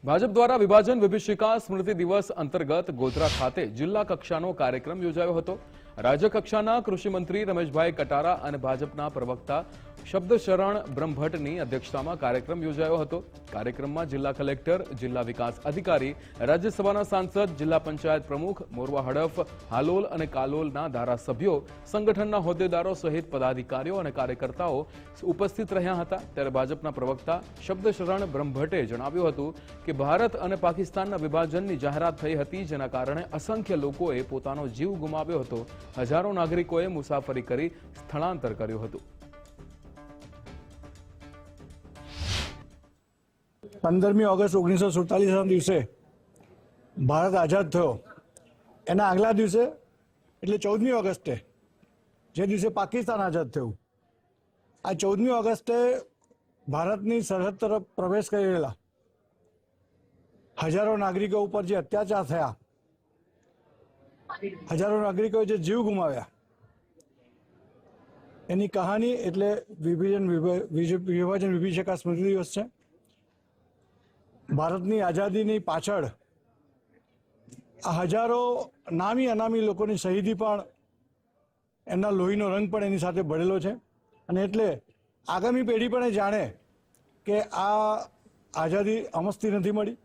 ભાજપ દ્વારા વિભાજન વિભીષિકા સ્મૃતિ દિવસ અંતર્ગત ગોધરા ખાતે જિલ્લા કક્ષાનો કાર્યક્રમ યોજાયો હતો। રાજ્ય કક્ષાના કૃષિ મંત્રી રમેશભાઈ કટારા અને ભાજપના પ્રવક્તા શબ્દશરણ બ્રહ્મભટ્ટની અધ્યક્ષતામાં કાર્યક્રમ યોજાયો હતો। કાર્યક્રમમાં જિલ્લા કલેક્ટર, જિલ્લા વિકાસ અધિકારી, રાજ્યસભાના સાંસદ, જિલ્લા પંચાયત પ્રમુખ, મોરવા હડફ, હાલોલ અને કાલોલના ધારાસભ્યો, સંગઠનના હોદ્દેદારો સહિત પદાધિકારીઓ અને કાર્યકર્તાઓ ઉપસ્થિત રહ્યા હતા। ત્યારે ભાજપના પ્રવક્તા શબ્દશરણ બ્રહ્મભટ્ટે જણાવ્યું હતું કે ભારત અને પાકિસ્તાનના વિભાજનની જાહેરાત થઈ હતી, જેના કારણે અસંખ્ય લોકોએ પોતાનો જીવ ગુમાવ્યો હતો। હજારો નાગરિકોએ મુસાફરી કરી સ્થળાંતર કર્યું હતું। 15મી ઓગસ્ટ 1947ના દિવસે ભારત આઝાદ થયો, એના આગલા દિવસે એટલે 14મી ઓગસ્ટે જે દિવસે પાકિસ્તાન આઝાદ થયું, આ 14મી ઓગસ્ટે ભારતની સરહદ તરફ પ્રવેશ કરી રહેલા હજારો નાગરિકો ઉપર જે અત્યાચાર થયા, હજારો નાગરિકોએ જે જીવ ગુમાવ્યા, એની કહાની એટલે વિભાજન વિભીષિકા સ્મૃતિ દિવસ છે। ભારતની આઝાદીની પાછળ આ હજારો નામી અનામી લોકોની શહીદી પણ, એમના લોહીનો રંગ પણ એની સાથે ભળેલો છે। અને એટલે આગામી પેઢી પણ એ જાણે કે આ આઝાદી અમસ્તી નથી મળી,